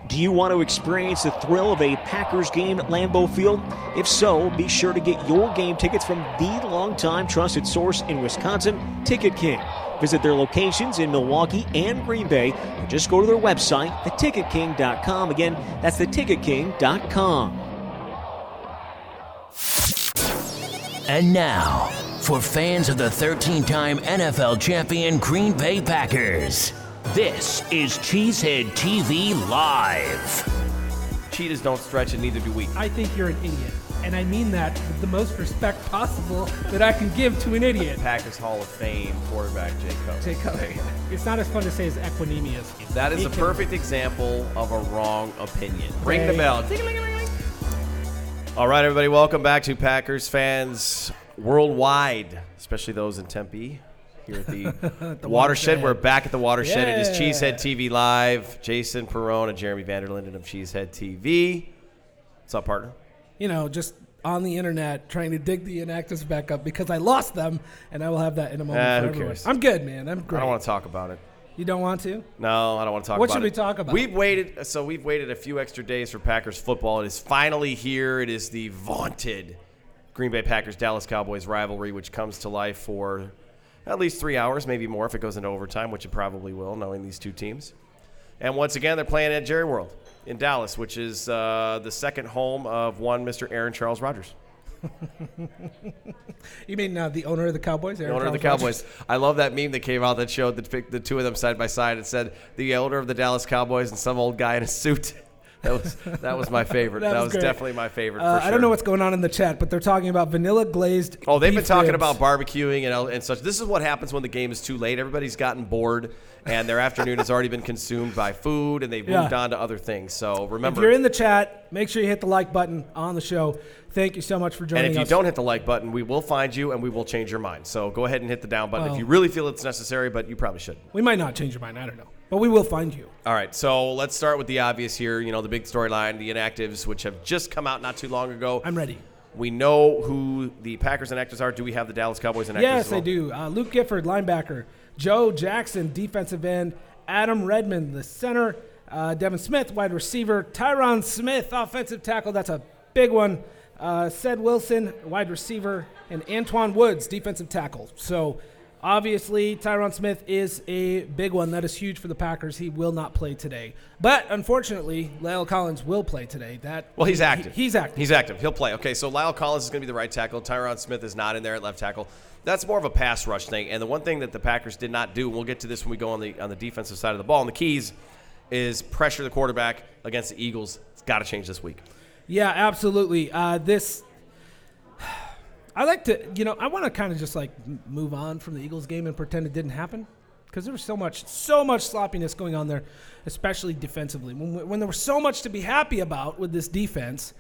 Do you want to experience the thrill of a Packers game at Lambeau Field? If so, be sure to get your game tickets from the longtime trusted source in Wisconsin, Ticket King. Visit their locations in Milwaukee and Green Bay, or just go to their website, theticketking.com. Again, that's theticketking.com. And now, for fans of the 13-time NFL champion Green Bay Packers, this is Cheesehead TV Live. Cheetahs don't stretch and neither do we. I think you're an idiot. And I mean that with the most respect possible that I can give to an idiot. Packers Hall of Fame quarterback Jay Cutler. It's not as fun to say as Equinemius. That is a perfect example of a wrong opinion. Ring the bell. All right, everybody, welcome back to Packers fans worldwide, especially those in Tempe. Here at the Watershed. We're back at the Watershed. Yeah. It is Cheesehead TV Live. Jason Perone and Jeremy VanDerLinden of Cheesehead TV. What's up, partner? You know, just on the internet trying to dig the inactives back up because I lost them, and I will have that in a moment for Who everyone. cares? I'm good, man. I'm great. I don't want to talk about it. You don't want to? No, I don't want to talk about it. What should we talk about? We've waited a few extra days for Packers football. It is finally here. It is the vaunted Green Bay Packers Dallas Cowboys rivalry, which comes to life for at least 3 hours, maybe more if it goes into overtime, which it probably will, knowing these two teams. And once again, they're playing at Jerry World in Dallas, which is the second home of one Mr. Aaron Charles Rodgers. You mean the owner of the Cowboys? The owner of the Cowboys. I love that meme that came out that showed the two of them side by side. It said the owner of the Dallas Cowboys and some old guy in a suit. That was my favorite. that was definitely my favorite. For sure. I don't know what's going on in the chat, but they're talking about vanilla glazed. Oh, they've been talking ribs. about barbecuing and such. This is what happens when the game is too late. Everybody's gotten bored, and their afternoon has already been consumed by food, and they've moved on to other things. So remember, if you're in the chat, make sure you hit the like button on the show. Thank you so much for joining us. And if you don't hit the like button, we will find you, and we will change your mind. So go ahead and hit the down button if you really feel it's necessary, but you probably shouldn't. We might not change your mind. I don't know. But we will find you. All right, so let's start with the obvious here. You know, the big storyline, the inactives, which have just come out not too long ago. I'm ready. We know who the Packers inactives are. Do we have the Dallas Cowboys inactives? Yes, as well? I do. Luke Gifford, linebacker. Joe Jackson, defensive end. Adam Redmond, the center. Devin Smith, wide receiver. Tyron Smith, offensive tackle. That's a big one. Ced Wilson, wide receiver. And Antoine Woods, defensive tackle. So, obviously, Tyron Smith is a big one. That is huge for the Packers. He will not play today. But, unfortunately, La'el Collins will play today. He's active. He's active. He's active. He'll play. Okay, so La'el Collins is going to be the right tackle. Tyron Smith is not in there at left tackle. That's more of a pass rush thing. And the one thing that the Packers did not do, and we'll get to this when we go on the defensive side of the ball, and the keys is pressure the quarterback against the Eagles. It's got to change this week. Yeah, absolutely. I like to, I want to kind of just like move on from the Eagles game and pretend it didn't happen because there was so much sloppiness going on there, especially defensively. When there was so much to be happy about with this defense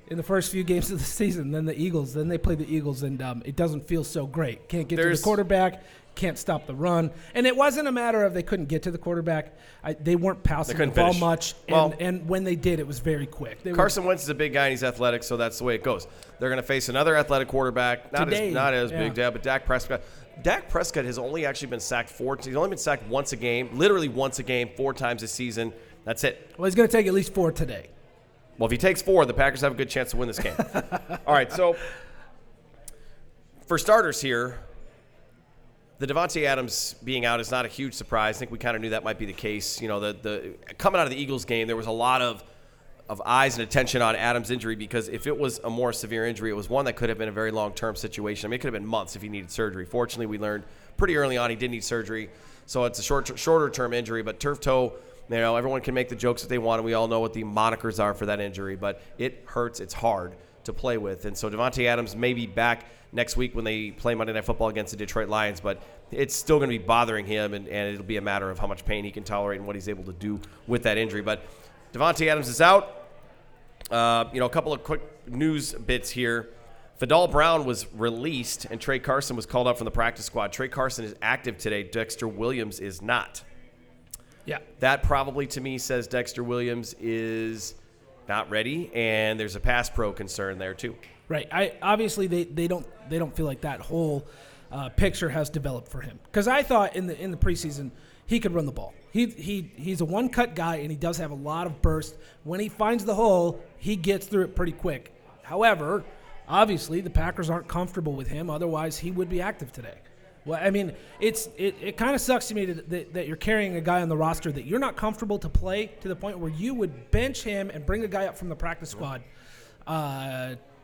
in the first few games of the season, then they play the Eagles, and it doesn't feel so great. Can't get to the quarterback, can't stop the run. And it wasn't a matter of they couldn't get to the quarterback. They weren't passing the ball much, and when they did, it was very quick. Carson Wentz is a big guy, and he's athletic, so that's the way it goes. They're going to face another athletic quarterback, not as big, but Dak Prescott. Dak Prescott has only actually been sacked he's only been sacked once a game, literally once a game, 4 times this season. That's it. Well, he's going to take at least 4 today. Well, if he takes 4, the Packers have a good chance to win this game. All right, so for starters here, the Davante Adams being out is not a huge surprise. I think we kind of knew that might be the case. You know, the coming out of the Eagles game, there was a lot of eyes and attention on Adams' injury because if it was a more severe injury, it was one that could have been a very long-term situation. I mean, it could have been months if he needed surgery. Fortunately, we learned pretty early on he did need surgery, so it's a shorter-term injury. But turf toe, everyone can make the jokes that they want, and we all know what the monikers are for that injury. But it hurts. It's hard to play with. And so Davante Adams may be back next week when they play Monday Night Football against the Detroit Lions, but it's still going to be bothering him, and it'll be a matter of how much pain he can tolerate and what he's able to do with that injury. But Davante Adams is out. A couple of quick news bits here. Fidel Brown was released, and Trey Carson was called up from the practice squad. Trey Carson is active today. Dexter Williams is not. Yeah. That probably, to me, says Dexter Williams is not ready, and there's a pass pro concern there too. Right. Obviously they don't feel like that whole picture has developed for him, because I thought in the preseason he could run the ball. He's a one-cut guy, and he does have a lot of burst. When he finds the hole, he gets through it pretty quick. However, obviously, the Packers aren't comfortable with him. Otherwise, he would be active today. Well, I mean, it kind of sucks to me that you're carrying a guy on the roster that you're not comfortable to play to the point where you would bench him and bring a guy up from the practice squad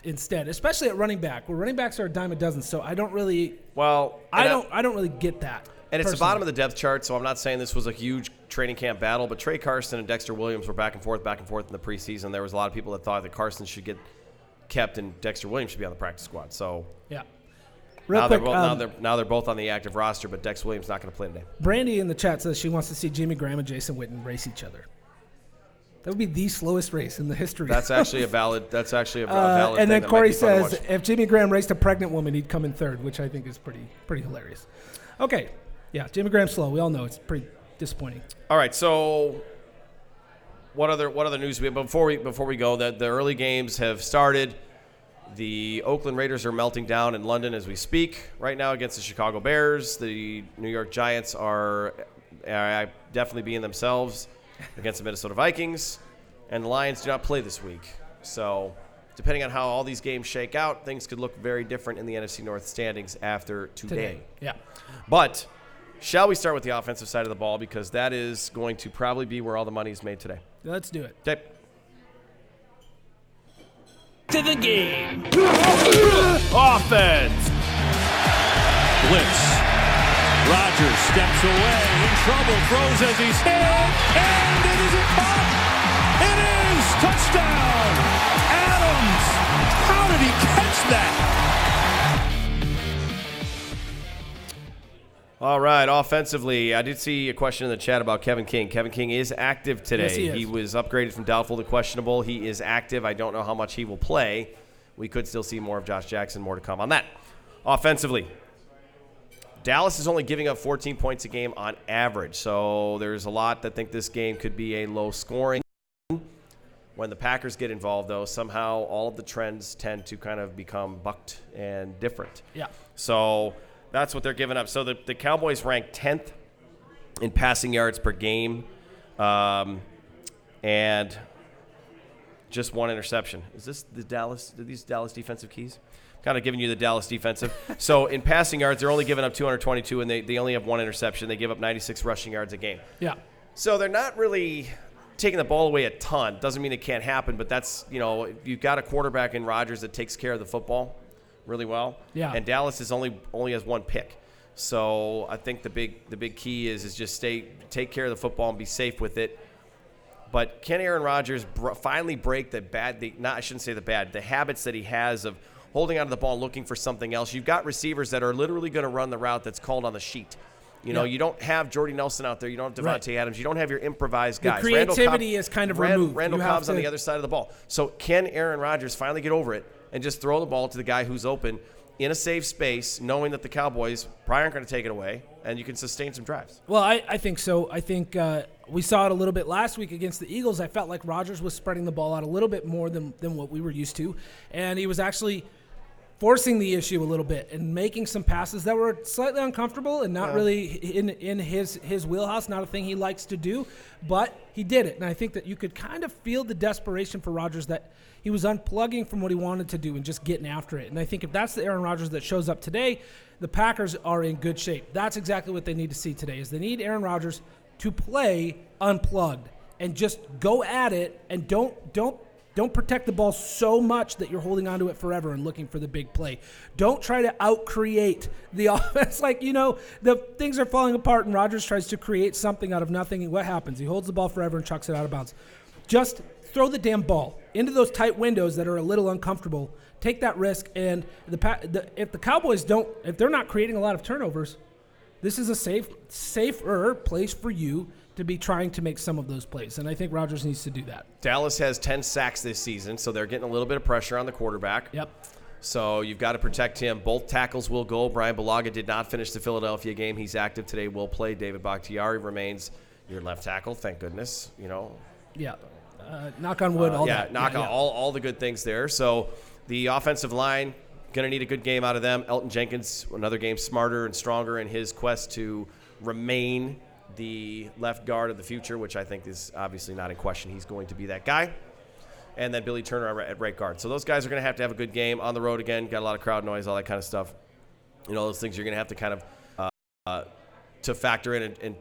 instead, especially at running back, where running backs are a dime a dozen. So I don't really I don't really get that. And it's the bottom of the depth chart, so I'm not saying this was a huge training camp battle, but Trey Carson and Dexter Williams were back and forth in the preseason. There was a lot of people that thought that Carson should get kept and Dexter Williams should be on the practice squad. So yeah. Now they're both on the active roster, but Dex Williams not going to play today. Brandy in the chat says she wants to see Jimmy Graham and Jason Witten race each other. That would be the slowest race in the history. That's actually a valid. That's actually a valid. And thing then Corey says if Jimmy Graham raced a pregnant woman, he'd come in third, which I think is pretty hilarious. Okay, yeah, Jimmy Graham's slow. We all know it's pretty disappointing. All right, so what other news we have before we go? That the early games have started. The Oakland Raiders are melting down in London as we speak right now against the Chicago Bears. The New York Giants are definitely being themselves against the Minnesota Vikings. And the Lions do not play this week. So depending on how all these games shake out, things could look very different in the NFC North standings after today. Yeah. But shall we start with the offensive side of the ball, because that is going to probably be where all the money is made today. Let's do it. Okay. To the game. Offense. Blitz. Rodgers steps away, in trouble, throws as he's hit, and it is a pop. It is touchdown. Adams. How did he catch that? All right, offensively, I did see a question in the chat about Kevin King. Kevin King is active today. Yes, he is. He was upgraded from doubtful to questionable. He is active. I don't know how much he will play. We could still see more of Josh Jackson, more to come on that. Offensively, Dallas is only giving up 14 points a game on average, so there's a lot that think this game could be a low scoring. When the Packers get involved, though, somehow all of the trends tend to kind of become bucked and different. Yeah. So that's what they're giving up. So the Cowboys rank 10th in passing yards per game, and just one interception. Is this the Dallas? Are these Dallas defensive keys? Kind of giving you the Dallas defensive. So in passing yards, they're only giving up 222, and they only have one interception. They give up 96 rushing yards a game. Yeah. So they're not really taking the ball away a ton. Doesn't mean it can't happen, but that's, you've got a quarterback in Rodgers that takes care of the football really well. Yeah. And Dallas is only has one pick. So I think the big key is just take care of the football and be safe with it. But can Aaron Rodgers finally break the habits that he has of holding onto the ball and looking for something else? You've got receivers that are literally going to run the route that's called on the sheet. You don't have Jordy Nelson out there. You don't have Devontae Adams. You don't have your improvised guys. The creativity is kind of removed. Randall Cobb's on the other side of the ball. So can Aaron Rodgers finally get over it and just throw the ball to the guy who's open in a safe space, knowing that the Cowboys probably aren't going to take it away, and you can sustain some drives? Well, I think so. I think we saw it a little bit last week against the Eagles. I felt like Rodgers was spreading the ball out a little bit more than what we were used to, and he was actually forcing the issue a little bit and making some passes that were slightly uncomfortable and not really in his wheelhouse, not a thing he likes to do, but he did it. And I think that you could kind of feel the desperation for Rodgers, that he was unplugging from what he wanted to do and just getting after it. And I think if that's the Aaron Rodgers that shows up today, the Packers are in good shape. That's exactly what they need to see today, is they need Aaron Rodgers to play unplugged and just go at it, and don't protect the ball so much that you're holding onto it forever and looking for the big play. Don't try to out-create the offense. The things are falling apart and Rodgers tries to create something out of nothing. And what happens? He holds the ball forever and chucks it out of bounds. Just throw the damn ball into those tight windows that are a little uncomfortable. Take that risk. And if the Cowboys if they're not creating a lot of turnovers, this is a safer place for you to be trying to make some of those plays. And I think Rodgers needs to do that. Dallas has 10 sacks this season, so they're getting a little bit of pressure on the quarterback. Yep. So you've got to protect him. Both tackles will go. Brian Bulaga did not finish the Philadelphia game. He's active today, will play. David Bakhtiari remains your left tackle, thank goodness. Yeah. Knock on wood. All the good things there. So the offensive line, going to need a good game out of them. Elton Jenkins, another game smarter and stronger in his quest to remain the left guard of the future, which I think is obviously not in question. He's going to be that guy. And then Billy Turner at right guard. So those guys are going to have a good game on the road again. Got a lot of crowd noise, all that kind of stuff. Those things you're going to have to kind of to factor in and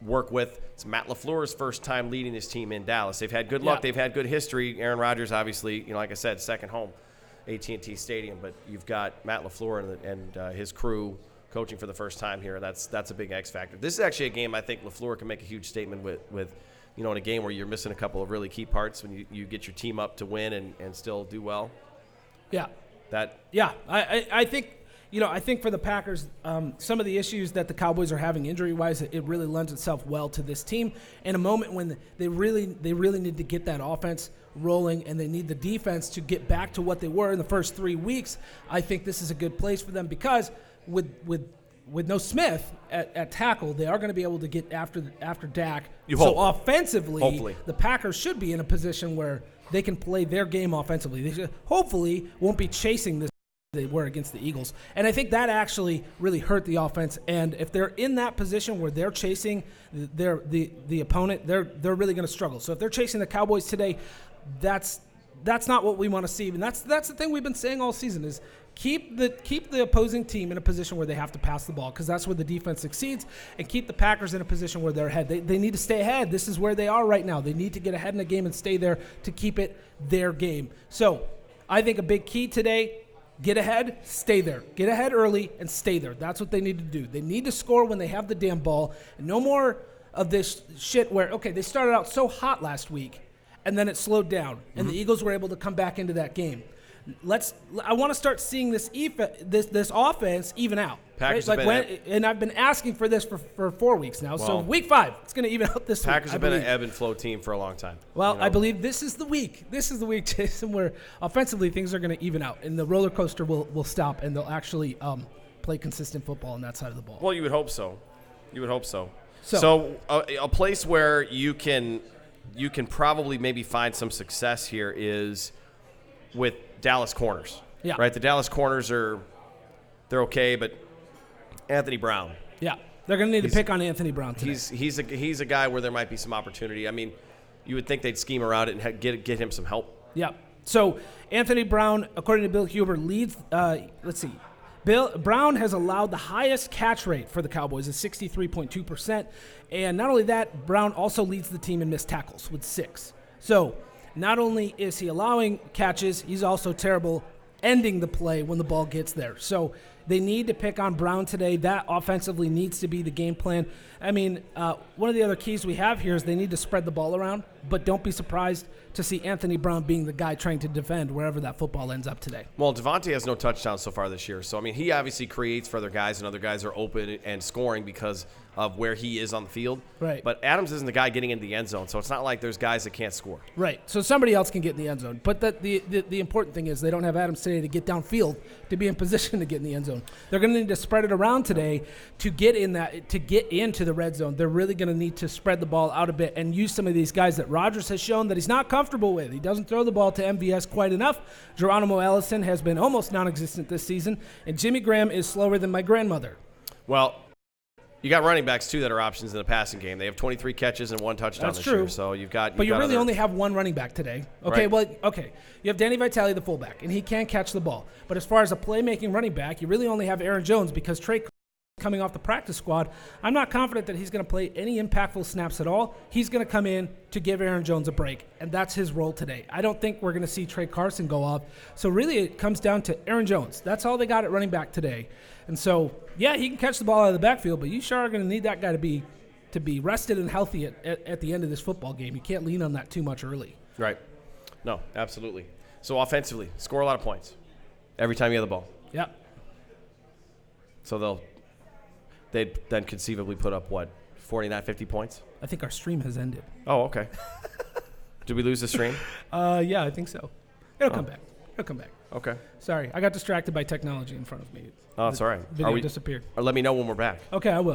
work with. It's Matt LaFleur's first time leading this team in Dallas. They've had good luck. They've had good history. Aaron Rodgers, obviously, like I said, second home, AT&T Stadium. But you've got Matt LaFleur and his crew coaching for the first time here. That's a big X factor. This is actually a game I think LaFleur can make a huge statement with in a game where you're missing a couple of really key parts when you get your team up to win and still do well. Yeah. I think, I think for the Packers, some of the issues that the Cowboys are having injury-wise, it really lends itself well to this team. In a moment when they really need to get that offense rolling and they need the defense to get back to what they were in the first 3 weeks, I think this is a good place for them because with no Smith at tackle, they are going to be able to get after Dak. So offensively, hopefully, the Packers should be in a position where they can play their game offensively. They hopefully won't be chasing this they were against the Eagles. And I think that actually really hurt the offense. And if they're in that position where they're chasing the opponent, they're really going to struggle. So if they're chasing the Cowboys today, that's not what we want to see. And that's the thing we've been saying all season is keep the opposing team in a position where they have to pass the ball because that's where the defense succeeds, and keep the Packers in a position where they're ahead. They need to stay ahead. This is where they are right now. They need to get ahead in the game and stay there to keep it their game. So I think a big key today, get ahead, stay there. Get ahead early and stay there. That's what they need to do. They need to score when they have the damn ball. And no more of this shit where, okay, they started out so hot last week and then it slowed down and the Eagles were able to come back into that game. I want to start seeing this offense even out. Packers right? And I've been asking for this for 4 weeks now. So week 5, it's going to even out this week. Packers have been an ebb and flow team for a long time. Well, I believe this is the week. This is the week, Jason, where offensively things are going to even out and the roller coaster will stop and they'll actually play consistent football on that side of the ball. Well, you would hope so. So a place where you can probably maybe find some success here is with Dallas corners. Yeah. Right? The Dallas corners they're okay, but Anthony Brown. Yeah. They're going to need to pick on Anthony Brown today. He's a guy where there might be some opportunity. I mean, you would think they'd scheme around it and get him some help. Yeah. So Anthony Brown, according to Bill Huber, leads Brown has allowed the highest catch rate for the Cowboys at 63.2%. And not only that, Brown also leads the team in missed tackles with 6. So not only is he allowing catches, he's also terrible ending the play when the ball gets there. So they need to pick on Brown today. That offensively needs to be the game plan. I mean, one of the other keys we have here is they need to spread the ball around, but don't be surprised to see Anthony Brown being the guy trying to defend wherever that football ends up today. Well, Devontae has no touchdowns so far this year. So, I mean, he obviously creates for other guys, and other guys are open and scoring because of where he is on the field. Right. But Adams isn't the guy getting into the end zone, so it's not like there's guys that can't score. Right. So somebody else can get in the end zone. But the important thing is they don't have Adams today to get downfield to be in position to get in the end zone. They're going to need to spread it around today to get into the red zone. They're really going to need to spread the ball out a bit and use some of these guys that Rodgers has shown that he's not comfortable with. He doesn't throw the ball to MVS quite enough. Geronimo Allison has been almost non-existent this season, and Jimmy Graham is slower than my grandmother. Well, you got running backs, too, that are options in the passing game. They have 23 catches and 1 touchdown this year. So But you really only have one running back today. Okay, right. You have Danny Vitale, the fullback, and he can catch the ball. But as far as a playmaking running back, you really only have Aaron Jones because Trey coming off the practice squad. I'm not confident that he's going to play any impactful snaps at all. He's going to come in to give Aaron Jones a break, and that's his role today. I don't think we're going to see Trey Carson go off. So really it comes down to Aaron Jones. That's all they got at running back today. And so, yeah, he can catch the ball out of the backfield, but you sure are going to need that guy to be rested and healthy at the end of this football game. You can't lean on that too much early. Right. No, absolutely. So offensively, score a lot of points every time you have the ball. Yep. So they'd then conceivably put up, 49, 50 points? I think our stream has ended. Oh, okay. Did we lose the stream? Yeah, I think so. It'll come back. Okay. Sorry, I got distracted by technology in front of me. Oh, it's all right. Video disappeared. Or let me know when we're back. Okay, I will.